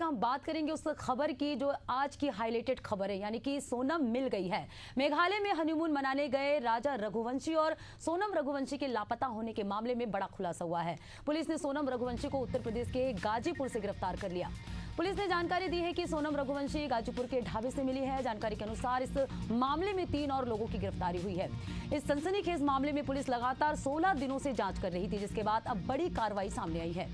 का हम बात करेंगे उस खबर की जो आज की हाईलाइटेड खबर है, यानी कि सोनम मिल गई है। मेघालय में हनीमून मनाने गए राजा रघुवंशी और सोनम रघुवंशी के लापता होने के मामले में बड़ा खुलासा हुआ है। पुलिस ने सोनम रघुवंशी को उत्तर प्रदेश के गाजीपुर से गिरफ्तार कर लिया। पुलिस ने जानकारी दी है कि सोनम रघुवंशी गाजीपुर के ढाबे से मिली है। जानकारी के अनुसार इस मामले में 3 और लोगों की गिरफ्तारी हुई है। इस सनसनीखेज मामले में पुलिस लगातार 16 दिनों से जांच कर रही थी, जिसके बाद अब बड़ी कार्रवाई सामने आई है।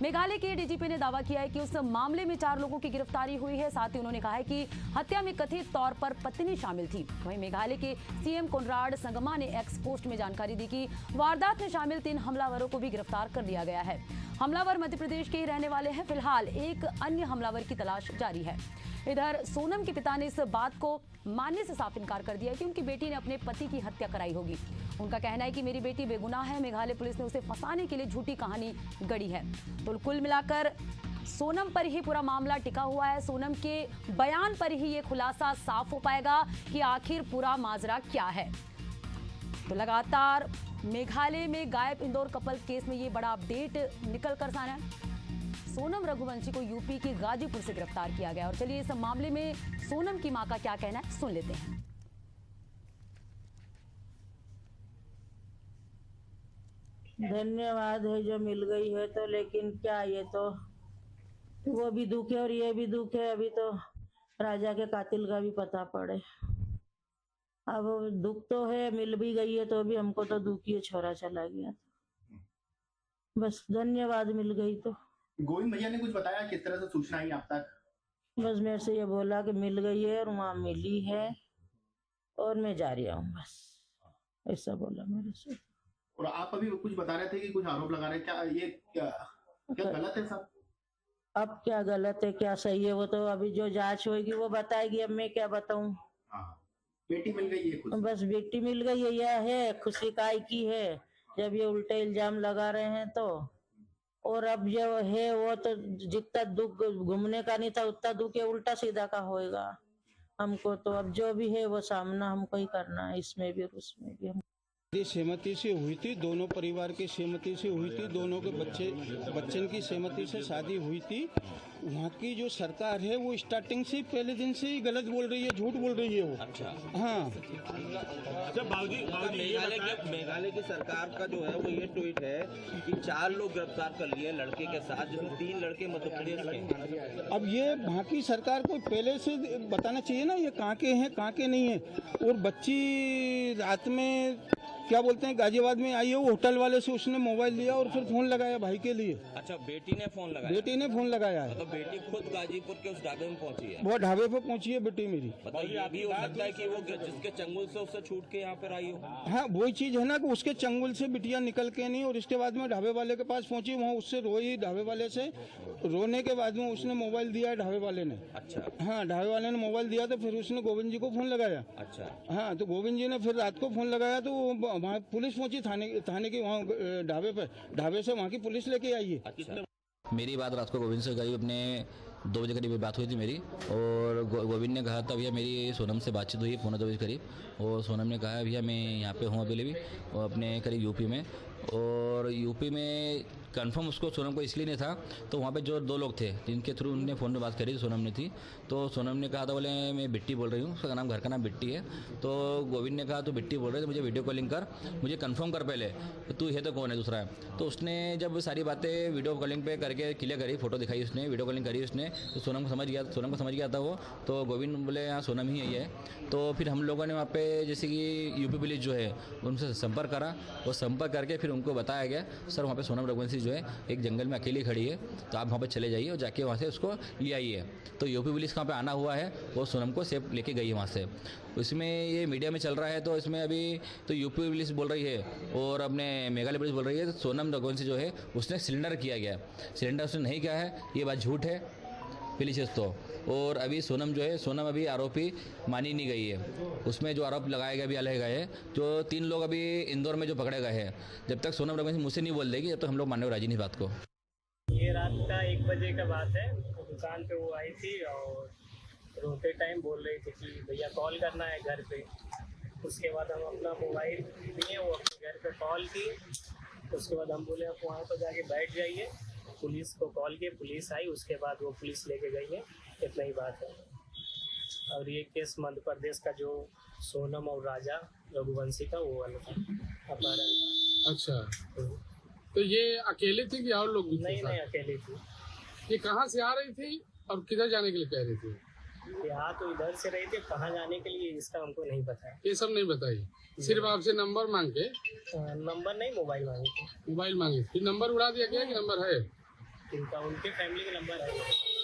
मेघालय के डीजीपी ने दावा किया है कि उस मामले में 4 लोगों की गिरफ्तारी हुई है। साथ ही उन्होंने कहा है कि हत्या में कथित तौर पर पत्नी शामिल थी। वहीं मेघालय के सीएम कोनराड संगमा ने एक्स पोस्ट में जानकारी दी कि वारदात में शामिल 3 हमलावरों को भी गिरफ्तार कर लिया गया है। हमलावर मध्य प्रदेश के ही रहने वाले हैं। फिलहाल एक अन्य हमलावर की तलाश जारी है। इधर सोनम के पिता ने इस बात को मानने से साफ इनकार कर दिया कि उनकी बेटी ने अपने पति की हत्या कराई होगी। उनका कहना है कि मेरी बेटी बेगुनाह है। मेघालय पुलिस ने उसे फंसाने के लिए झूठी कहानी गढ़ी है। तो कुल मिलाकर सोनम पर ही पूरा मामला टिका हुआ है। सोनम के बयान पर ही ये खुलासा साफ हो पाएगा कि आखिर पूरा माजरा क्या है। तो लगातार मेघालय में गायब इंदौर कपल केस में ये बड़ा अपडेट निकल कर सामने है। सोनम रघुवंशी को यूपी के गाजीपुर से गिरफ्तार किया गया। और चलिए इस मामले में सोनम की मां का क्या कहना है, सुन लेते हैं। धन्यवाद है जो मिल गई है, तो लेकिन क्या ये तो वो भी दुख है और ये भी दुख है। अभी तो राजा के कातिल का भी पता पड़े। अब दुख तो है, मिल भी गई है तो भी हमको तो दुख ही, छोरा चला गया। बस धन्यवाद, मिल गई तो। गोविंद भैया ने कुछ बताया किस तरह से सूचना आई आप तक? बस मेरे से ये बोला कि मिल गई है और वहाँ मिली है और मैं जा रही हूँ, बस ऐसा बोला मेरे से। और आप अभी कुछ बता रहे थे कि कुछ आरोप लगा रहे, क्या ये क्या गलत है सब? अब क्या गलत है क्या सही है वो तो अभी जो जांच होगी वो बताएगी। अब मैं क्या बताऊं। बेटी मिल गई है खुद? बस बेटी मिल गई है, यह है खुशी काय की है जब ये उल्टे इल्जाम लगा रहे हैं तो। और अब जो है वो तो जितना दुख घूमने का नहीं था उतना दुख उल्टा सीधा का होएगा हमको। तो अब जो भी है वो सामना हमको ही करना है, इसमें भी और उसमें भी। सहमति से हुई थी, दोनों परिवार की सहमति से हुई थी, दोनों के बच्चन की सहमति से शादी हुई थी। वहाँ की जो सरकार है वो स्टार्टिंग से पहले दिन से ही गलत बोल रही है, झूठ बोल रही है वो। अच्छा हाँ। मेघालय की सरकार का जो है वो ये ट्वीट है कि 4 लोग गिरफ्तार कर लिए लड़के के साथ, जिसमें 3 लड़के मध्य प्रदेश के। अब ये वहाँ की सरकार को पहले से बताना चाहिए ना ये कहाँ के हैं कहाँ के नहीं है। और बच्ची रात में क्या बोलते हैं गाजियाबाद में आई है, वो होटल वाले से उसने मोबाइल लिया और फिर फोन लगाया भाई के लिए। अच्छा, बेटी ने फोन लगाया? बेटी ने फोन लगाया है। तो बेटी खुद गाजीपुर के उस ढाबे में पहुंची है? वो ढाबे पे पहुंची है बेटी मेरी। मतलब ये भी हो सकता है कि वो जिसके चंगुल से उससे छूट के यहाँ पर आई हो? हाँ वही चीज है ना कि उसके चंगुल से बिटिया निकल के नहीं और इसके बाद में ढाबे वाले के पास पहुंची, वहाँ उससे रोई ढाबे वाले से। रोने के बाद में उसने मोबाइल दिया ढाबे वाले ने। अच्छा हाँ, ढाबे वाले ने मोबाइल दिया तो फिर उसने गोविंद जी को फोन लगाया। अच्छा हाँ, तो गोविंद जी ने फिर रात को फोन लगाया तो वहाँ पुलिस पहुंची थाने की, वहाँ ढाबे से वहाँ की पुलिस लेके आई है। अच्छा। मेरी बात रात को गोविंद से करीब अपने 2 बजे करीब बात हुई थी मेरी। और गोविंद ने कहा था भैया मेरी सोनम से बातचीत हुई 1:45 बजे करीब। और सोनम ने कहा भैया मैं यहाँ पे हूँ अभी भी और अपने करीब यूपी में। और यूपी में कंफर्म उसको सोनम को इसलिए नहीं था, तो वहाँ पे जो 2 लोग थे जिनके थ्रू उन्होंने फ़ोन में बात करी थी सोनम ने थी। तो सोनम ने कहा था बोले मैं बिट्टी बोल रही हूँ, उसका नाम घर का नाम बिट्टी है। तो गोविंद ने कहा तो बिट्टी बोल रहे तो मुझे वीडियो कॉलिंग कर, मुझे कंफर्म कर पहले तू है तो कौन है दूसरा है। तो उसने जब सारी बातें वीडियो कॉलिंग पे करके क्लियर करी, फोटो दिखाई उसने, वीडियो कॉलिंग करी उसने, तो सोनम को समझ गया था वो। तो गोविंद बोले हाँ सोनम ही है। तो फिर हम लोगों ने वहाँ पे जैसे कि यूपी पुलिस जो है उनसे संपर्क करा और संपर्क करके फिर उनको बताया गया सर वहाँ पे सोनम रघुवंशी जो है एक जंगल में अकेली खड़ी है, तो आप वहाँ पे चले जाइए और जाके वहाँ से उसको ले आइए। तो यूपी पुलिस वहाँ पे आना हुआ है और सोनम को सेफ लेके गई है वहाँ से। इसमें ये मीडिया में चल रहा है तो इसमें अभी तो यूपी पुलिस बोल रही है और अपने मेघालय पुलिस बोल रही है तो सोनम रघुवंशी जो है उसने सिलेंडर किया गया। सिलेंडर उसने नहीं किया है, ये बात झूठ है पहली चीज़ तो। और अभी सोनम जो है सोनम अभी आरोपी मानी नहीं गई है। उसमें जो आरोप लगाए गए अभी अलग गए हैं, जो 3 लोग अभी इंदौर में जो पकड़े गए हैं, जब तक सोनम रघुवंशी मुझसे नहीं बोल देगी जब तक हम लोग मानने को राजी नहीं बात को। ये रात का 1 बजे का बात है। दुकान पे वो आई थी और रोते टाइम बोल रही थी कि भैया कॉल करना है घर पे। उसके बाद हम अपना मोबाइल लिए, वो अपने घर पे कॉल की। उसके बाद हम बोले आप वहाँ पर जाके बैठ जाइए पुलिस को कॉल किया, पुलिस आई, उसके बाद वो पुलिस लेके गई है, इतना ही बात है। और ये केस मध्य प्रदेश का जो सोनम और राजा रघुवंशी का वो वाला था अपहरण का। अच्छा, तो ये अकेले थी कि और लोग भी थे नहीं साथ? नहीं, अकेली थी। ये कहाँ से आ रही थी और किधर जाने के लिए कह रही थी? यहाँ तो इधर से रही थी, कहाँ जाने के लिए इसका हमको नहीं पता है। ये सब नहीं बताई, सिर्फ आपसे नंबर मांग के? नंबर नहीं, मोबाइल मांगी थी। मोबाइल मांगी थी, नंबर उड़ा दिया गया कि नंबर है? इनका उनके फैमिली का नंबर है।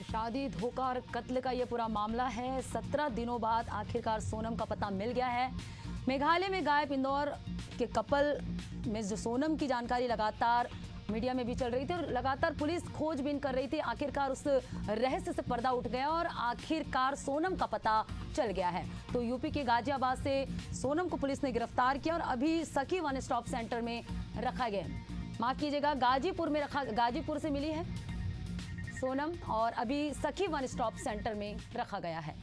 शादी, धोखा और कत्ल का ये पूरा मामला है। 17 दिनों बाद आखिरकार सोनम का पता मिल गया है। मेघालय में गायब इंदौर के कपल में जो सोनम की जानकारी लगातार मीडिया में भी चल रही थी और लगातार पुलिस खोजबीन कर रही थी। आखिरकार उस रहस्य से पर्दा उठ गया और आखिरकार सोनम का पता चल गया है। तो यूपी के गाजियाबाद से सोनम को पुलिस ने गिरफ्तार किया और अभी सखी वन स्टॉप सेंटर में रखा गया। माफ कीजिएगा, गाजीपुर से मिली है सोनम और अभी सखी वन स्टॉप सेंटर में रखा गया है।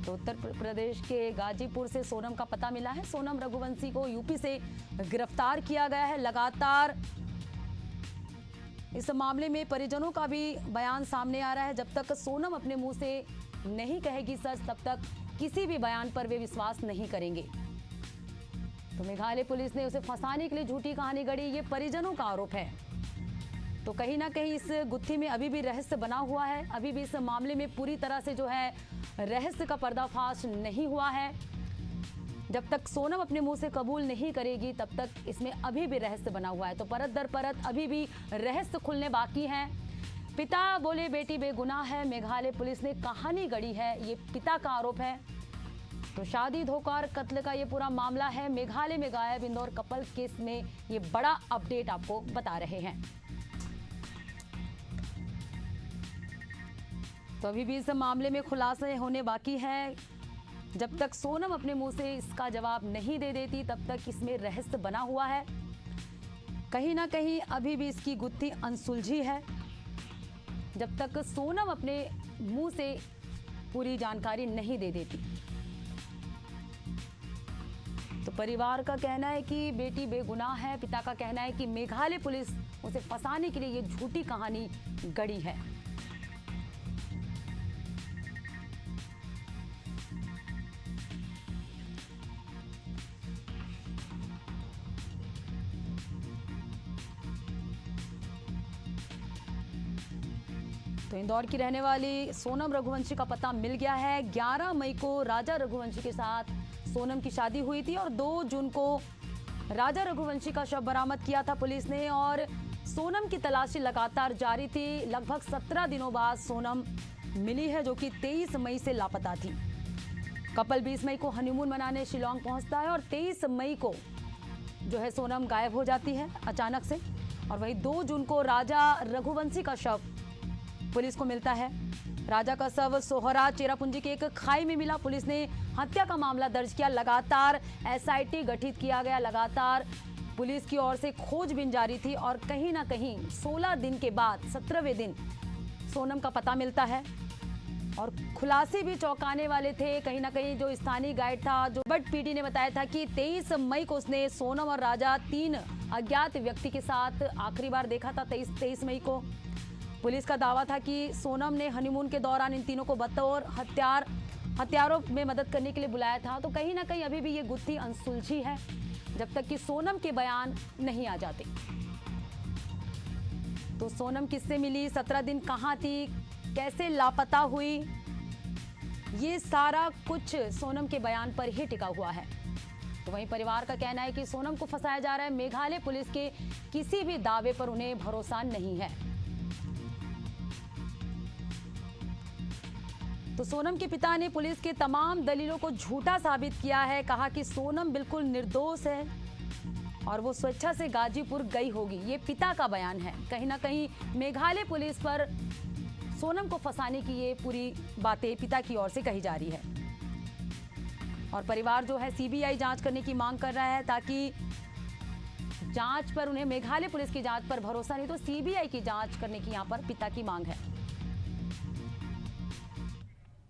तो उत्तर प्रदेश के गाजीपुर से सोनम का पता मिला है। सोनम रघुवंशी को यूपी से गिरफ्तार किया गया है। लगातार इस मामले में परिजनों का भी बयान सामने आ रहा है। जब तक सोनम अपने मुंह से नहीं कहेगी सच, तब तक किसी भी बयान पर वे विश्वास नहीं करेंगे। तो मेघालय पुलिस ने उसे फंसाने के लिए झूठी कहानी गढ़ी, ये परिजनों का आरोप है। तो कहीं ना कहीं इस गुत्थी में अभी भी रहस्य बना हुआ है। अभी भी इस मामले में पूरी तरह से जो है रहस्य का पर्दाफाश नहीं हुआ है। जब तक सोनम अपने मुंह से कबूल नहीं करेगी, तब तक इसमें अभी भी रहस्य बना हुआ है। तो परत दर परत अभी भी रहस्य खुलने बाकी हैं। पिता बोले बेटी बेगुनाह है, मेघालय पुलिस ने कहानी गढ़ी है, ये पिता का आरोप है। तो शादी, धोखा और कत्ल का ये पूरा मामला है। मेघालय में गायब इंदौर कपल केस में ये बड़ा अपडेट आपको बता रहे हैं। तो अभी भी इस मामले में खुलासे होने बाकी है। जब तक सोनम अपने मुंह से इसका जवाब नहीं दे देती, तब तक इसमें रहस्य बना हुआ है। कहीं ना कहीं अभी भी इसकी गुत्थी अनसुलझी है। जब तक सोनम अपने मुंह से पूरी जानकारी नहीं दे देती। तो परिवार का कहना है कि बेटी बेगुनाह है, पिता का कहना है कि मेघालय पुलिस उसे फंसाने के लिए ये झूठी कहानी गढ़ी है। तो इंदौर की रहने वाली सोनम रघुवंशी का पता मिल गया है। 11 मई को राजा रघुवंशी के साथ सोनम की शादी हुई थी और 2 जून को राजा रघुवंशी का शव बरामद किया था पुलिस ने और सोनम की तलाशी लगातार जारी थी। लगभग 17 दिनों बाद सोनम मिली है, जो कि 23 मई से लापता थी। कपल 20 मई को हनीमून मनाने शिलोंग पहुंचता है और 23 मई को जो है सोनम गायब हो जाती है अचानक से। और वही 2 जून को राजा रघुवंशी का शव पुलिस को मिलता है। राजा का शव सोहरा चेरापूंजी के एक खाई में मिला। पुलिस ने हत्या का मामला दर्ज किया। लगातार एसआईटी गठित किया गया। लगातार पुलिस की ओर से खोजबीन जारी थी और कहीं ना कहीं 16 दिन के बाद 17वें दिन सोनम का पता मिलता है। और खुलासे भी चौंकाने वाले थे। कहीं ना कहीं जो स्थानीय गाइड था, जो बट पीडी ने बताया था कि 23 मई को उसने सोनम और राजा 3 अज्ञात व्यक्ति के साथ आखिरी बार देखा था। 23 मई को पुलिस का दावा था कि सोनम ने हनीमून के दौरान इन तीनों को बतौर हत्यारों में मदद करने के लिए बुलाया था। तो कहीं ना कहीं अभी भी ये गुत्थी अनसुलझी है, जब तक कि सोनम के बयान नहीं आ जाते। तो सोनम किससे मिली, 17 दिन कहाँ थी, कैसे लापता हुई, ये सारा कुछ सोनम के बयान पर ही टिका हुआ है। तो वहीं परिवार का कहना है कि सोनम को फंसाया जा रहा है। मेघालय पुलिस के किसी भी दावे पर उन्हें भरोसा नहीं है। तो सोनम के पिता ने पुलिस के तमाम दलीलों को झूठा साबित किया है। कहा कि सोनम बिल्कुल निर्दोष है और वो स्वेच्छा से गाजीपुर गई होगी। ये पिता का बयान है। कहीं ना कहीं मेघालय पुलिस पर सोनम को फंसाने की ये पूरी बातें पिता की ओर से कही जा रही है। और परिवार जो है सीबीआई जांच करने की मांग कर रहा है, ताकि जांच पर उन्हें, मेघालय पुलिस की जांच पर भरोसा नहीं तो सीबीआई की जांच करने की यहाँ पर पिता की मांग है।